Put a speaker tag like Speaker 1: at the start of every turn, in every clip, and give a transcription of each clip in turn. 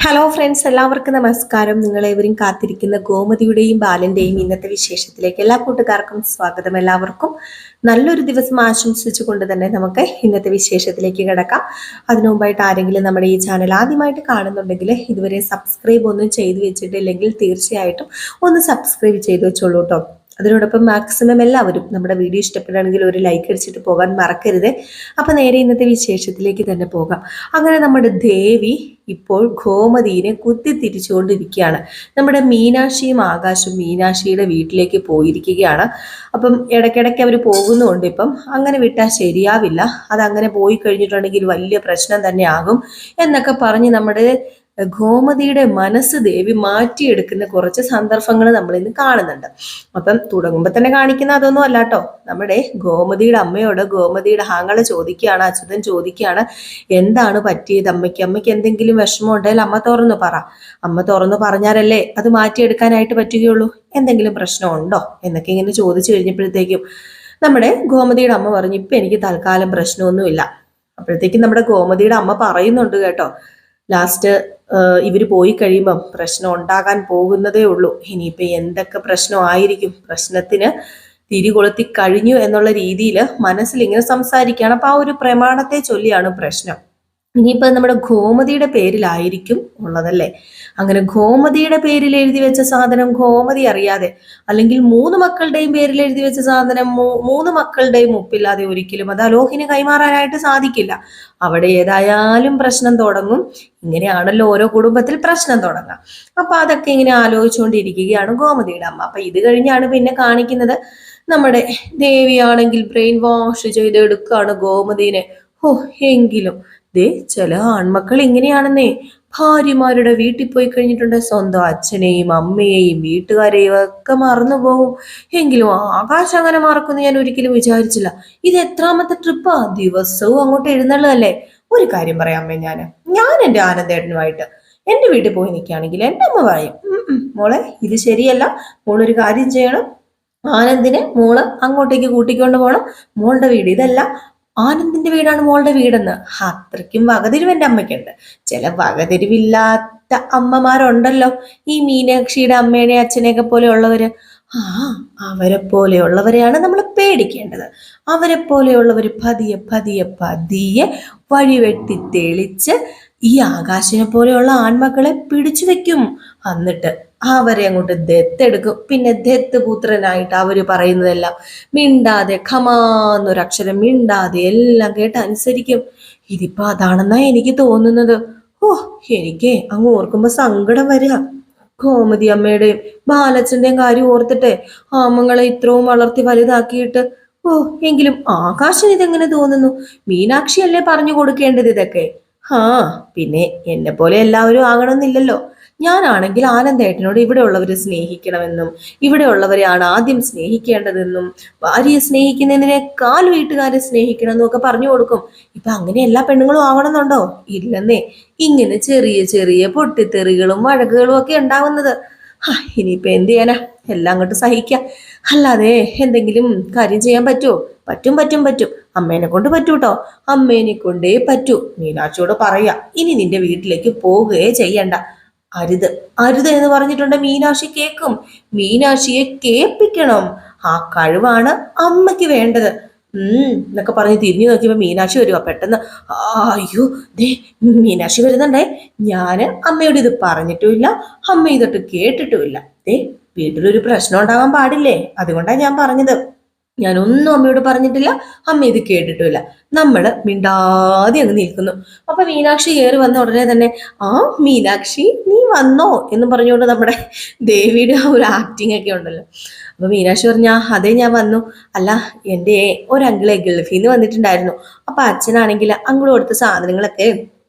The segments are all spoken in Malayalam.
Speaker 1: ഹലോ ഫ്രണ്ട്സ്, എല്ലാവർക്കും നമസ്കാരം. നിങ്ങളേവരും കാത്തിരിക്കുന്ന ഗോമതിയുടെയും ബാലന്റെയും ഇന്നത്തെ വിശേഷത്തിലേക്ക് എല്ലാ കൂട്ടുകാർക്കും സ്വാഗതം. എല്ലാവർക്കും നല്ലൊരു ദിവസം ആശംസിച്ചുകൊണ്ട് തന്നെ നമുക്ക് ഇന്നത്തെ വിശേഷത്തിലേക്ക് കിടക്കാം. അതിനു മുമ്പായിട്ട് ആരെങ്കിലും നമ്മുടെ ഈ ചാനൽ ആദ്യമായിട്ട് കാണുന്നുണ്ടെങ്കിൽ ഇതുവരെ സബ്സ്ക്രൈബ് ഒന്നും ചെയ്തു വെച്ചിട്ടില്ലെങ്കിൽ തീർച്ചയായിട്ടും ഒന്ന് സബ്സ്ക്രൈബ് ചെയ്ത് വെച്ചോളൂ കേട്ടോ. അതിനോടൊപ്പം മാക്സിമം എല്ലാവരും നമ്മുടെ വീഡിയോ ഇഷ്ടപ്പെടുകയാണെങ്കിൽ ഒരു ലൈക്ക് അടിച്ചിട്ട് പോകാൻ മറക്കരുത്. അപ്പൊ നേരെ ഇന്നത്തെ വിശേഷത്തിലേക്ക് തന്നെ പോകാം. അങ്ങനെ നമ്മുടെ ദേവി ഇപ്പോൾ ഗോമതിയെ കുത്തിത്തിരിച്ചുകൊണ്ടിരിക്കുകയാണ്. നമ്മുടെ മീനാക്ഷിയും ആകാശും മീനാക്ഷിയുടെ വീട്ടിലേക്ക് പോയിരിക്കുകയാണ്. അപ്പം ഇടയ്ക്കിടയ്ക്ക് അവർ പോകുന്നുണ്ട്. ഇപ്പം അങ്ങനെ വിട്ടാൽ ശരിയാവില്ല, അതങ്ങനെ പോയി കഴിഞ്ഞിട്ടുണ്ടെങ്കിൽ വലിയ പ്രശ്നം തന്നെ ആകും എന്നൊക്കെ പറഞ്ഞ് നമ്മുടെ ഗോമതിയുടെ മനസ്സ് ദേവി മാറ്റിയെടുക്കുന്ന കുറച്ച് സന്ദർഭങ്ങൾ നമ്മൾ ഇന്ന് കാണുന്നുണ്ട്. അപ്പം തുടങ്ങുമ്പോൾ തന്നെ കാണിക്കുന്ന അതൊന്നും അല്ല കേട്ടോ. നമ്മുടെ ഗോമതിയുടെ അമ്മയോട് ഗോമതിയുടെ ആങ്ങളെ ചോദിക്കുകയാണ്, അച്യുതൻ ചോദിക്കുകയാണ്, എന്താണ് പറ്റിയത് അമ്മയ്ക്ക് എന്തെങ്കിലും വിഷമം ഉണ്ടെങ്കിൽ അമ്മ തുറന്നു പറ, അമ്മ തുറന്നു പറഞ്ഞാലല്ലേ അത് മാറ്റിയെടുക്കാനായിട്ട് പറ്റുകയുള്ളൂ, എന്തെങ്കിലും പ്രശ്നമുണ്ടോ എന്നൊക്കെ ഇങ്ങനെ ചോദിച്ചു കഴിഞ്ഞപ്പോഴത്തേക്കും നമ്മുടെ ഗോമതിയുടെ അമ്മ പറഞ്ഞു, ഇപ്പൊ എനിക്ക് തൽക്കാലം പ്രശ്നമൊന്നുമില്ല. അപ്പോഴത്തേക്കും നമ്മുടെ ഗോമതിയുടെ അമ്മ പറയുന്നുണ്ട് കേട്ടോ, ലാസ്റ്റ് ഇവര് പോയി കഴിയുമ്പം പ്രശ്നം ഉണ്ടാകാൻ പോകുന്നതേ ഉള്ളൂ, ഇനിയിപ്പൊ എന്തൊക്കെ പ്രശ്നമായിരിക്കും, പ്രശ്നത്തിന് തിരികൊളുത്തി കഴിഞ്ഞു എന്നുള്ള രീതിയിൽ മനസ്സിൽ ഇങ്ങനെ സംസാരിക്കുകയാണ്. അപ്പൊ ആ ഒരു പ്രമാണത്തെ ചൊല്ലിയാണ് പ്രശ്നം. ഇനിയിപ്പോ നമ്മുടെ ഗോമതിയുടെ പേരിലായിരിക്കും ഉള്ളതല്ലേ. അങ്ങനെ ഗോമതിയുടെ പേരിൽ എഴുതി വെച്ച സാധനം ഗോമതി അറിയാതെ, അല്ലെങ്കിൽ മൂന്ന് മക്കളുടെയും പേരിൽ എഴുതി വെച്ച സാധനം മൂന്ന് മക്കളുടെയും ഒപ്പില്ലാതെ ഒരിക്കലും അത് അലോഹിന് കൈമാറാനായിട്ട് സാധിക്കില്ല. അവിടെ ഏതായാലും പ്രശ്നം തുടങ്ങും. ഇങ്ങനെയാണല്ലോ ഓരോ കുടുംബത്തിൽ പ്രശ്നം തുടങ്ങാം. അപ്പൊ അതൊക്കെ ഇങ്ങനെ ആലോചിച്ചുകൊണ്ടിരിക്കുകയാണ് ഗോമതിയുടെ അമ്മ. അപ്പൊ ഇത് കഴിഞ്ഞാണ് പിന്നെ കാണിക്കുന്നത് നമ്മുടെ ദേവിയാണെങ്കിൽ ബ്രെയിൻ വാഷ് ചെയ്തെടുക്കുകയാണ് ഗോമതിനെ. ഓ, എങ്കിലും ദേ ചില ആൺമക്കൾ ഇങ്ങനെയാണെന്നേ, ഭാര്യമാരുടെ വീട്ടിൽ പോയി കഴിഞ്ഞിട്ടുണ്ട് സ്വന്തം അച്ഛനെയും അമ്മയെയും വീട്ടുകാരെയും ഒക്കെ മറന്നു പോകും. എങ്കിലും ആകാശം അങ്ങനെ മറക്കുമെന്ന് ഞാൻ ഒരിക്കലും വിചാരിച്ചില്ല. ഇത് എത്രാമത്തെ ട്രിപ്പാ, ദിവസവും അങ്ങോട്ട് എഴുന്നള്ളതല്ലേ. ഒരു കാര്യം പറയാം അമ്മേ, ഞാൻ എൻ്റെ ആനന്ദേട്ടനുമായിട്ട് എൻ്റെ വീട്ടിൽ പോയി നിൽക്കുകയാണെങ്കിൽ എൻ്റെ അമ്മ പറയും, മോളെ ഇത് ശരിയല്ല, മോളൊരു കാര്യം ചെയ്യണം, ആനന്ദിനെ മോള് അങ്ങോട്ടേക്ക് കൂട്ടിക്കൊണ്ട് പോകണം, മോളുടെ വീട് ഇതല്ല, ആനന്ദിന്റെ വീടാണ് മോളുടെ വീടെന്ന്. അത്രയ്ക്കും വകതിരിവ് എൻ്റെ അമ്മയ്ക്കുണ്ട്. ചില വകതിരിവില്ലാത്ത അമ്മമാരുണ്ടല്ലോ, ഈ മീനാക്ഷിയുടെ അമ്മയുടെ അച്ഛനെയൊക്കെ പോലെയുള്ളവര്. അവരെ പോലെയുള്ളവരെയാണ് നമ്മൾ പേടിക്കേണ്ടത്. അവരെ പോലെയുള്ളവർ പതിയെ പതിയെ പതിയെ വഴിവെട്ടി തെളിച്ച് ഈ ആകാശിനെ പോലെയുള്ള ആൺമക്കളെ പിടിച്ചു വെക്കും. എന്നിട്ട് അവരെ അങ്ങോട്ട് ദത്തെടുക്കും. പിന്നെ ദത്ത് പുത്രനായിട്ട് അവര് പറയുന്നതെല്ലാം മിണ്ടാതെ, ഖമാന്നൊരക്ഷരം മിണ്ടാതെ എല്ലാം കേട്ട് അനുസരിക്കും. ഇതിപ്പോ അതാണെന്നാ എനിക്ക് തോന്നുന്നത്. ഓ, എനിക്ക് അങ്ങ് ഓർക്കുമ്പോ സങ്കടം വരിക. ഗോമതി അമ്മയുടെയും ബാലച്ചന്റെയും കാര്യം ഓർത്തിട്ടെ, ആമങ്ങളെ ഇത്രയും വളർത്തി വലുതാക്കിയിട്ട്. ഓ, എങ്കിലും ആകാശന് ഇതെങ്ങനെ തോന്നുന്നു? മീനാക്ഷി അല്ലേ പറഞ്ഞു കൊടുക്കേണ്ടത് ഇതൊക്കെ. പിന്നെ എന്നെ പോലെ എല്ലാവരും ആകണമെന്നില്ലല്ലോ. ഞാനാണെങ്കിൽ ആനന്ദേട്ടനോട് ഇവിടെ ഉള്ളവരെ സ്നേഹിക്കണമെന്നും ഇവിടെ ഉള്ളവരെയാണ് ആദ്യം സ്നേഹിക്കേണ്ടതെന്നും ഭാര്യയെ സ്നേഹിക്കുന്നതിനേക്കാൾ വീട്ടുകാരെ സ്നേഹിക്കണമെന്നും ഒക്കെ പറഞ്ഞു കൊടുക്കും. ഇപ്പൊ അങ്ങനെ എല്ലാ പെണ്ണുങ്ങളും ആവണമെന്നുണ്ടോ? ഇല്ലെന്നേ. ഇങ്ങനെ ചെറിയ ചെറിയ പൊട്ടിത്തെറികളും വഴക്കുകളും ഒക്കെ ഉണ്ടാവുന്നത്. ഇനിയിപ്പൊ എന്ത് ചെയ്യാനാ, എല്ലാം അങ്ങോട്ട് സഹിക്കാം. അല്ലാതെ എന്തെങ്കിലും കാര്യം ചെയ്യാൻ പറ്റുമോ? പറ്റും. അമ്മേനെ കൊണ്ട് പറ്റൂട്ടോ, അമ്മേനെ കൊണ്ടേ പറ്റൂ. മീനാക്ഷിയോട് പറയാ, ഇനി നിന്റെ വീട്ടിലേക്ക് പോവുകയേ ചെയ്യണ്ട. അരുത് എന്ന് പറഞ്ഞിട്ടുണ്ട് മീനാക്ഷി കേൾക്കും. മീനാക്ഷിയെ കേൾപ്പിക്കണം. ആ കഴിവാണ് അമ്മയ്ക്ക് വേണ്ടത്. എന്നൊക്കെ പറഞ്ഞ് തിരിഞ്ഞു നോക്കിയപ്പോ മീനാക്ഷി വരുവാ. പെട്ടെന്ന് അയ്യോ, ദേ മീനാക്ഷി വരുന്നുണ്ടേ. ഞാന് അമ്മയോട് ഇത് പറഞ്ഞിട്ടുമില്ല, അമ്മ ഇതൊട്ട് കേട്ടിട്ടുമില്ല. ദേ വീട്ടിലൊരു പ്രശ്നം ഉണ്ടാകാൻ പാടില്ലേ, അതുകൊണ്ടാണ് ഞാൻ പറഞ്ഞത്. ഞാനൊന്നും അമ്മയോട് പറഞ്ഞിട്ടില്ല, അമ്മ ഇത് കേട്ടിട്ടുമില്ല. നമ്മള് മിണ്ടാതെ അങ്ങ് നിൽക്കുന്നു. അപ്പൊ മീനാക്ഷി കയറി വന്ന ഉടനെ തന്നെ, മീനാക്ഷി നീ വന്നോ എന്ന് പറഞ്ഞുകൊണ്ട് നമ്മുടെ ദേവിയുടെ ആ ഒരു ആക്ടിങ് ഒക്കെ ഉണ്ടല്ലോ. അപ്പൊ മീനാക്ഷി പറഞ്ഞ, അതെ ഞാൻ വന്നു. അല്ല, എൻ്റെ ഒരു അങ്കിളെ ഗൾഫിൽ നിന്ന് വന്നിട്ടുണ്ടായിരുന്നു. അപ്പൊ അച്ഛനാണെങ്കിൽ അങ്കിൾ കൊടുത്ത സാധനങ്ങളൊക്കെ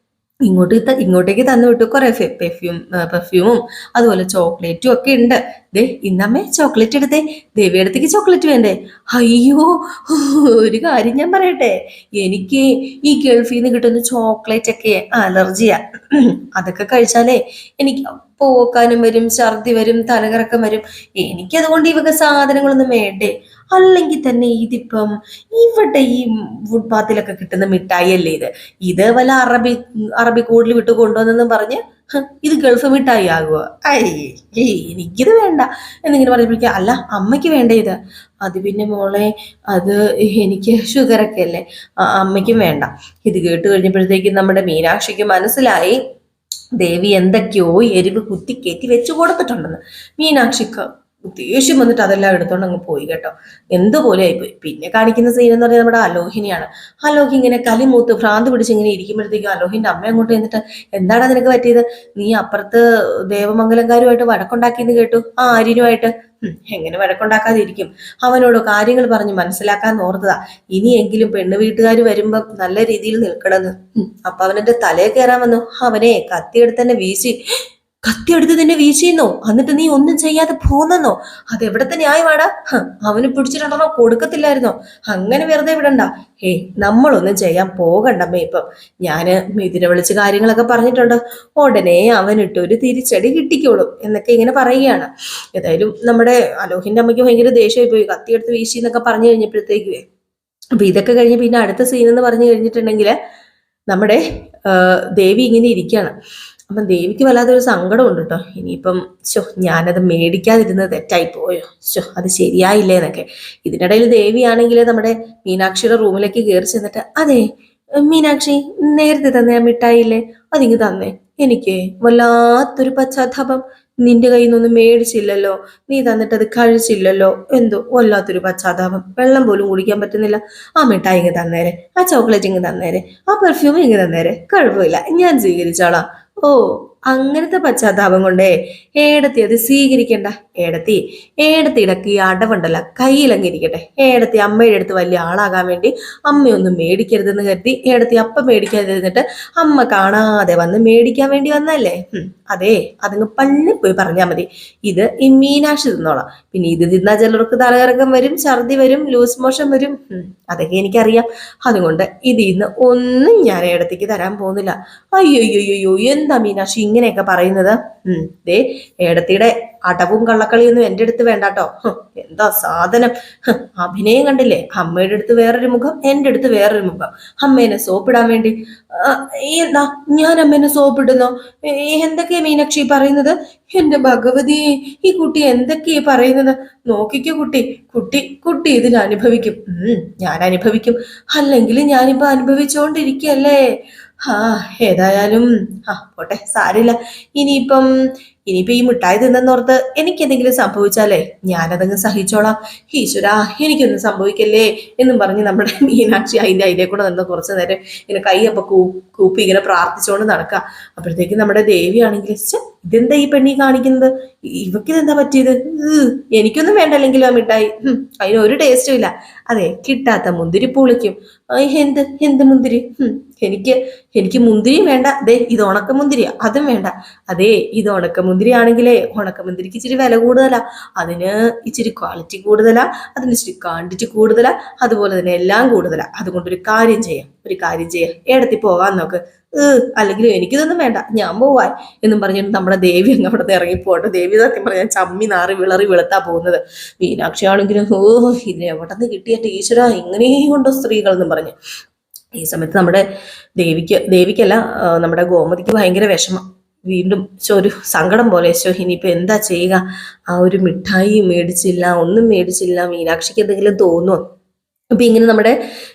Speaker 1: ഇങ്ങോട്ടേക്ക് തന്നു വിട്ടു. കുറെ പെർഫ്യൂമും അതുപോലെ ചോക്ലേറ്റും ഒക്കെ ഉണ്ട്. ദേ ഇന്നമ്മേ ചോക്ലേറ്റ് എടുത്തേ, ദേവിയുടെ അടുത്തേക്ക് ചോക്ലേറ്റ് വേണ്ടേ? അയ്യോ, ഒരു കാര്യം ഞാൻ പറയട്ടെ, എനിക്ക് ഈ ഗൾഫിൽ നിന്ന് കിട്ടുന്ന ചോക്ലേറ്റ് ഒക്കെ അലർജിയാ. അതൊക്കെ കഴിച്ചാലേ എനിക്ക് പോക്കാനും വരും, ഛർദി വരും, തലകറക്കം വരും. എനിക്കതുകൊണ്ട് ഇവക സാധനങ്ങളൊന്നും വേണ്ടേ. അല്ലെങ്കിൽ തന്നെ ഇതിപ്പം ഇവിടെ ഈ ഫുട്പാത്തിലൊക്കെ കിട്ടുന്ന മിഠായി അല്ലേ ഇത് വല്ല അറബി കൂടുതൽ വിട്ട് കൊണ്ടുവന്നെന്നും പറഞ്ഞ് ഇത് ഗൾഫ് മിഠായി ആകുക. എനിക്കിത് വേണ്ട എന്നിങ്ങനെ പറഞ്ഞപ്പോഴേക്കും അല്ല അമ്മയ്ക്ക് വേണ്ട ഇത്. അത് പിന്നെ മോളെ അത് എനിക്ക് ഷുഗറൊക്കെ അല്ലേ, അമ്മയ്ക്കും വേണ്ട. ഇത് കേട്ട് കഴിഞ്ഞപ്പോഴത്തേക്കും നമ്മുടെ മീനാക്ഷിക്ക് മനസ്സിലായി ദേവി എന്തൊക്കെയോ എരിവ് കുത്തിക്കയറ്റി വെച്ചു കൊടുത്തിട്ടുണ്ടെന്ന്. മീനാക്ഷിക്ക് ദേഷ്യം വന്നിട്ട് അതെല്ലാം എടുത്തോണ്ട് അങ്ങ് പോയി കേട്ടോ. എന്തുപോലെ ആയിപ്പോയി. പിന്നെ കാണിക്കുന്ന സീൻ എന്ന് പറയുന്നത് നമ്മുടെ അലോഹിനിയാണ്. അലോഹി ഇങ്ങനെ കലിമൂത്ത് ഭ്രാന്ത് പിടിച്ച് ഇങ്ങനെ ഇരിക്കുമ്പോഴത്തേക്കും അലോഹിന്റെ അമ്മ അങ്ങോട്ട് എന്നിട്ട് എന്താണ് നിനക്ക് പറ്റിയത്, നീ അപ്പുറത്ത് ദേവമംഗലംകാരുമായിട്ട് വഴക്കുണ്ടാക്കിയെന്ന് കേട്ടു, ആ ആര്യനുമായിട്ട്. എങ്ങനെ വഴക്കുണ്ടാക്കാതിരിക്കും, അവനോട് കാര്യങ്ങൾ പറഞ്ഞ് മനസ്സിലാക്കാൻ ഓർത്തതാ. ഇനിയെങ്കിലും പെണ്ണ് വീട്ടുകാർ വരുമ്പം നല്ല രീതിയിൽ നിൽക്കണമെന്ന്. അപ്പൊ അവനെന്റെ തലയെ കയറാൻ വന്നു, അവനെ കത്തിയെടുത്ത് തന്നെ വീശി. കത്തിയെടുത്ത് തന്നെ വീശിയെന്നോ, എന്നിട്ട് നീ ഒന്നും ചെയ്യാതെ പോന്നെന്നോ, അതെവിടത്തെ ന്യായമാടാ? അവന് പിടിച്ചിട്ടുണ്ടോ കൊടുക്കത്തില്ലായിരുന്നോ? അങ്ങനെ വെറുതെ വിടണ്ട. നമ്മളൊന്നും ചെയ്യാൻ പോകണ്ടമ്മേ. ഇപ്പം ഞാന് ഇതിനെ വിളിച്ച് കാര്യങ്ങളൊക്കെ പറഞ്ഞിട്ടുണ്ട്, ഉടനെ അവനിട്ടൊരു തിരിച്ചടി കിട്ടിക്കോളും എന്നൊക്കെ ഇങ്ങനെ പറയുകയാണ്. ഏതായാലും നമ്മുടെ അലോഹിന്റെ അമ്മയ്ക്ക് ഭയങ്കര ദേഷ്യമായി പോയി, കത്തിയെടുത്ത് വീശി എന്നൊക്കെ പറഞ്ഞു കഴിഞ്ഞപ്പോഴത്തേക്കുവേ. അപ്പൊ ഇതൊക്കെ കഴിഞ്ഞ് പിന്നെ അടുത്ത സീൻ എന്ന് പറഞ്ഞു കഴിഞ്ഞിട്ടുണ്ടെങ്കിൽ നമ്മുടെ ദേവി ഇങ്ങനെ ഇരിക്കുകയാണ്. അപ്പം ദേവിക്ക് വല്ലാത്തൊരു സങ്കടം ഉണ്ട് കേട്ടോ. ഇനിയിപ്പം ഞാനത് മേടിക്കാതിരുന്നത് തെറ്റായി പോയോ, അത് ശരിയായില്ലേ എന്നൊക്കെ. ഇതിനിടയിൽ ദേവിയാണെങ്കിൽ നമ്മുടെ മീനാക്ഷിയുടെ റൂമിലേക്ക് കയറി ചെന്നിട്ട് അതെ മീനാക്ഷി നേരത്തെ തന്നെ ആ മിഠായില്ലേ അതിങ്ങ് തന്നേ, എനിക്ക് വല്ലാത്തൊരു പശ്ചാത്താപം. നിന്റെ കയ്യിൽ നിന്നൊന്നും മേടിച്ചില്ലല്ലോ, നീ തന്നിട്ട് അത് കഴിച്ചില്ലല്ലോ, എന്തോ വല്ലാത്തൊരു പശ്ചാത്താപം. വെള്ളം പോലും കുടിക്കാൻ പറ്റുന്നില്ല. ആ മിഠായി ഇങ്ങ് തന്നേരെ, ആ ചോക്ലേറ്റ് ഇങ്ങ് തന്നേരെ, ആ പെർഫ്യൂം ഇങ്ങ് തന്നേരെ, കുഴപ്പമില്ല ഞാൻ സ്വീകരിച്ചോളാം. ഓ അങ്ങനത്തെ പശ്ചാത്താപം കൊണ്ടേ ഏടത്തി അത് സ്വീകരിക്കണ്ട. ഏടത്തിയുടെ ഈ അടവുണ്ടല്ല കയ്യിലങ്ങിരിക്കട്ടെ. ഏടത്തി അമ്മയുടെ അടുത്ത് വലിയ ആളാകാൻ വേണ്ടി അമ്മയൊന്നും മേടിക്കരുതെന്ന് കരുതി ഏടത്തി അപ്പം മേടിക്കാതിരുന്നിട്ട് അമ്മ കാണാതെ വന്ന് മേടിക്കാൻ വേണ്ടി വന്നല്ലേ. അതെ അതങ്ങ് പള്ളി പോയി പറഞ്ഞാൽ മതി. ഇത് ഈ മീനാക്ഷി തിന്നോളാം. പിന്നെ ഇത് തിന്നാ ചിലർക്ക് തലകറക്കം വരും, ഛർദി വരും, ലൂസ് മോഷൻ വരും, അതൊക്കെ എനിക്കറിയാം. അതുകൊണ്ട് ഇതിന്ന് ഒന്നും ഞാൻ ഏടത്തിക്ക് തരാൻ പോകുന്നില്ല. അയ്യോ എന്താ മീനാക്ഷി ഇങ്ങനെയൊക്കെ പറയുന്നത്? ദേ ഏടത്തിയുടെ അടവും കള്ളക്കളിയൊന്നും എൻ്റെ അടുത്ത് വേണ്ടാട്ടോ. എന്താ സാധനം, അഭിനയം കണ്ടില്ലേ? അമ്മയുടെ അടുത്ത് വേറൊരു മുഖം, എൻ്റെ അടുത്ത് വേറൊരു മുഖം. അമ്മേനെ സോപ്പിടാൻ വേണ്ടി എന്താ ഞാൻ അമ്മേനെ സോപ്പിടുന്നോ? എന്തൊക്കെയാ മീനാക്ഷി പറയുന്നത്? എന്റെ ഭഗവതി, ഈ കുട്ടി എന്തൊക്കെയാ പറയുന്നത്? നോക്കിക്കോ കുട്ടി ഇതിൽ അനുഭവിക്കും. ഞാൻ അനുഭവിക്കും, അല്ലെങ്കിൽ ഞാനിപ്പോ അനുഭവിച്ചുകൊണ്ടിരിക്കല്ലേ. ഏതായാലും പോട്ടെ, സാരില്ല. ഇനിയിപ്പം ഈ മിഠായി തിന്നെന്നോർത്ത് എനിക്കെന്തെങ്കിലും സംഭവിച്ചാലേ ഞാനതങ്ങ് സഹിച്ചോളാം. ഈശ്വരാ എനിക്കൊന്നും സംഭവിക്കല്ലേ എന്നും പറഞ്ഞ് നമ്മുടെ മീനാക്ഷി അതിൻ്റെ കൂടെ നിന്ന് കുറച്ചു നേരം ഇങ്ങനെ കൈയപ്പൊ കൂപ്പി ഇങ്ങനെ പ്രാർത്ഥിച്ചുകൊണ്ട് നടക്കുക. അപ്പോഴത്തേക്കും നമ്മുടെ ദേവിയാണെങ്കിൽ ഇതെന്താ ഈ പെണ്ണി കാണിക്കുന്നത്, ഇവക്കിതെന്താ പറ്റിയത്? എനിക്കൊന്നും വേണ്ടല്ലെങ്കിലും ആ മിഠായി, അതിനൊരു ടേസ്റ്റും ഇല്ല. അതെ കിട്ടാത്ത മുന്തിരി പുളിക്കും. എന്ത് മുന്തിരി? എനിക്ക് മുന്തിരിയും വേണ്ട. അതെ ഇത് ഉണക്കമുന്തിരിയാ, അതും വേണ്ട. അതെ ഇത് ഉണക്കമുന്തിരി ആണെങ്കിലേ ഉണക്കമുന്തിരിക്ക് ഇച്ചിരി വില കൂടുതലാ, അതിന് ഇച്ചിരി ക്വാളിറ്റി കൂടുതലാ, അതിന് ഇച്ചിരി ക്വാണ്ടിറ്റി കൂടുതലാ, അതുപോലെ തന്നെ എല്ലാം കൂടുതലാ. അതുകൊണ്ടൊരു കാര്യം ചെയ്യാം ഏടത്തി പോകാൻ നോക്ക്. അല്ലെങ്കിലും എനിക്കിതൊന്നും വേണ്ട, ഞാൻ പോവാൻ എന്നും പറഞ്ഞിട്ട് നമ്മുടെ ദേവി അങ്ങ് അവിടെ നിന്ന് ഇറങ്ങിപ്പോട്ടെ. ദേവി സത്യം പറഞ്ഞാൽ ചമ്മി നാറി വിളറി വെളുത്താ പോകുന്നത്. മീനാക്ഷി ആണെങ്കിലും ഇത് എവിടെ നിന്ന് കിട്ടിയ ടീച്ചറാ ഇങ്ങനെയും കൊണ്ടോ സ്ത്രീകൾ എന്നും പറഞ്ഞു. ഈ സമയത്ത് നമ്മുടെ ദേവിക്കല്ല നമ്മുടെ ഗോമതിക്ക് ഭയങ്കര വിഷമം. വീണ്ടും ഒരു സങ്കടം പോലെ. ഇനിയിപ്പോ എന്താ ചെയ്യുക? ആ ഒരു മിഠായി മേടിച്ചില്ല, ഒന്നും മേടിച്ചില്ല. മീനാക്ഷിക്ക് എന്തെങ്കിലും തോന്നുമോ? അപ്പൊ ഇങ്ങനെ നമ്മുടെ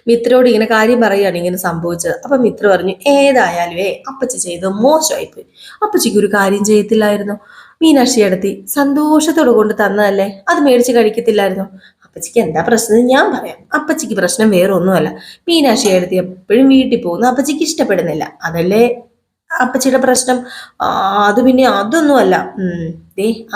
Speaker 1: മിത്രയോട് ഇങ്ങനെ കാര്യം പറയുകയാണ് ഇങ്ങനെ സംഭവിച്ചത്. അപ്പൊ മിത്ര പറഞ്ഞു ഏതായാലും അപ്പച്ചി ചെയ്ത് മോശമായിപ്പോയി. അപ്പച്ചിക്ക് ഒരു കാര്യം ചെയ്യത്തില്ലായിരുന്നു? മീനാക്ഷി അടുത്തി സന്തോഷത്തോട് കൊണ്ട് തന്നതല്ലേ, അത് മേടിച്ച് കഴിക്കത്തില്ലായിരുന്നു? അപ്പച്ചിക്ക് എന്താ പ്രശ്നം ഞാൻ പറയാം. അപ്പച്ചിക്ക് പ്രശ്നം വേറെ ഒന്നുമല്ല. മീനാക്ഷി അടുത്തി എപ്പോഴും വീട്ടിൽ പോകുന്നു അപ്പച്ചിക്ക് ഇഷ്ടപ്പെടുന്നില്ല, അതല്ലേ അപ്പച്ചിയുടെ പ്രശ്നം. അത് പിന്നെ അതൊന്നുമല്ല.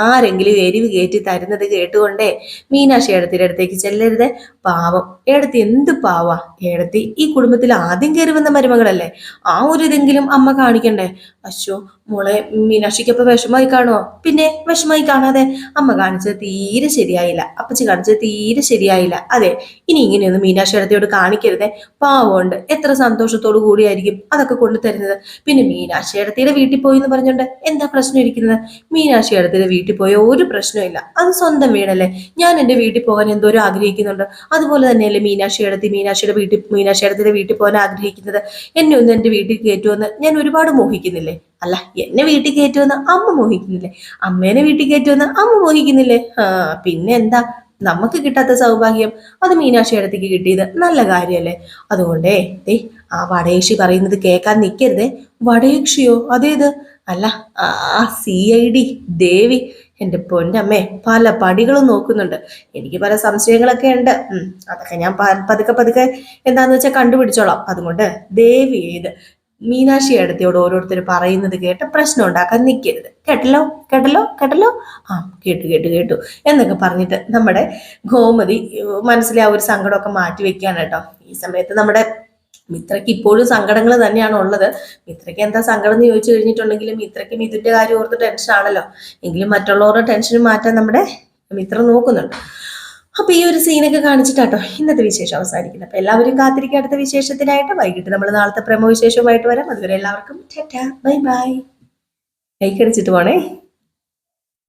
Speaker 1: ആരെങ്കിലും എരിവ് കയറ്റി തരുന്നത് കേട്ടുകൊണ്ടേ മീനാക്ഷി ഏടത്തിയുടെ അടുത്തേക്ക് ചെല്ലരുതേ. പാവം ഏടത്തി എന്ത് പാവാ. ഏടത്തി ഈ കുടുംബത്തിൽ ആദ്യം കയറി വന്ന മരുമകളല്ലേ, ആ ഒരു ഇതെങ്കിലും അമ്മ കാണിക്കണ്ടേ? അശ്വ മോളെ മീനാക്ഷിക്കപ്പൊ വിഷമായി കാണുമോ? പിന്നെ വിഷമായി കാണാതെ. അമ്മ കാണിച്ചത് തീരെ ശരിയായില്ല, അപ്പച്ചി കാണിച്ചത് തീരെ ശരിയായില്ല. അതെ ഇനി ഇങ്ങനെയൊന്നും മീനാക്ഷി ഏടത്തിയോട് കാണിക്കരുതേ. പാവമുണ്ട്, എത്ര സന്തോഷത്തോടു കൂടിയായിരിക്കും അതൊക്കെ കൊണ്ടു തരുന്നത്. പിന്നെ മീനാക്ഷി ഏടത്തിയുടെ വീട്ടിൽ പോയി എന്ന് പറഞ്ഞോണ്ട് എന്താ പ്രശ്നം ഇരിക്കുന്നത്? മീനാക്ഷി ചേട്ടത്തിന്റെ വീട്ടിൽ പോയ ഒരു പ്രശ്നമില്ല. അത് സ്വന്തം വീടല്ലേ. ഞാൻ എൻ്റെ വീട്ടിൽ പോകാൻ എന്തോരം ആഗ്രഹിക്കുന്നുണ്ട്. അതുപോലെ തന്നെയല്ലേ മീനാക്ഷി ചേട്ടത്തിന്റെ വീട്ടിൽ പോകാൻ ആഗ്രഹിക്കുന്നത്. എന്നെ ഒന്ന് എൻ്റെ വീട്ടിൽ കയറ്റുമെന്ന് ഞാൻ ഒരുപാട് മോഹിക്കുന്നില്ലേ? അല്ല, എന്നെ വീട്ടിൽ കയറ്റുമെന്ന് അമ്മ മോഹിക്കുന്നില്ലേ? അമ്മേനെ വീട്ടിൽ കയറ്റുമെന്ന് അമ്മ മോഹിക്കുന്നില്ലേ? പിന്നെ എന്താ, നമുക്ക് കിട്ടാത്ത സൗഭാഗ്യം അത് മീനാക്ഷി ഇടത്തേക്ക് കിട്ടിയത് നല്ല കാര്യല്ലേ. അതുകൊണ്ടേ ദേ ആ വടയേക്ഷി പറയുന്നത് കേൾക്കാൻ നിൽക്കരുതേ. വടയേക്ഷിയോ? അതേത്? അല്ല, CID ദേവി. എൻ്റെ പൊന്നമ്മേ, പല പടികളും നോക്കുന്നുണ്ട്. എനിക്ക് പല സംശയങ്ങളൊക്കെ ഉണ്ട്. അതൊക്കെ ഞാൻ പതുക്കെ പതുക്കെ എന്താന്ന് വെച്ചാൽ കണ്ടുപിടിച്ചോളാം. അതുകൊണ്ട് ദേവി ഏത് മീനാക്ഷി അടുത്തോട് ഓരോരുത്തർ പറയുന്നത് കേട്ട് പ്രശ്നം ഉണ്ടാക്കാൻ നിൽക്കരുത്. കേട്ടല്ലോ കേട്ടല്ലോ കേട്ടല്ലോ. കേട്ടു കേട്ടു കേട്ടു എന്നൊക്കെ പറഞ്ഞിട്ട് നമ്മുടെ ഗോമതി മനസ്സിലെ ആ ഒരു സങ്കടമൊക്കെ മാറ്റി വെക്കുകയാണ് കേട്ടോ. ഈ സമയത്ത് നമ്മുടെ മിത്രയ്ക്ക് ഇപ്പോഴും സങ്കടങ്ങൾ തന്നെയാണ് ഉള്ളത്. മിത്രയ്ക്ക് എന്താ സങ്കടം എന്ന് ചോദിച്ചു കഴിഞ്ഞിട്ടുണ്ടെങ്കിലും മിത്രയ്ക്ക് മിഥുന്റെ കാര്യം ഓർത്ത് ടെൻഷൻ ആണല്ലോ. എങ്കിലും മറ്റുള്ളവരുടെ ടെൻഷനും മാറ്റാൻ നമ്മുടെ മിത്ര നോക്കുന്നുണ്ട്. അപ്പൊ ഈ ഒരു സീനൊക്കെ കാണിച്ചിട്ടാട്ടോ ഇന്നത്തെ വിശേഷം അവസാനിക്കുന്നത്. അപ്പൊ എല്ലാവരും കാത്തിരിക്കുക അടുത്ത വിശേഷത്തിനായിട്ട്. വൈകിട്ട് നമ്മൾ നാളത്തെ പ്രമോ വിശേഷവുമായിട്ട് വരാം. അതുവരെ എല്ലാവർക്കും ബൈ ബൈ. ലൈക്ക് അടിച്ചിട്ട് പോണേ.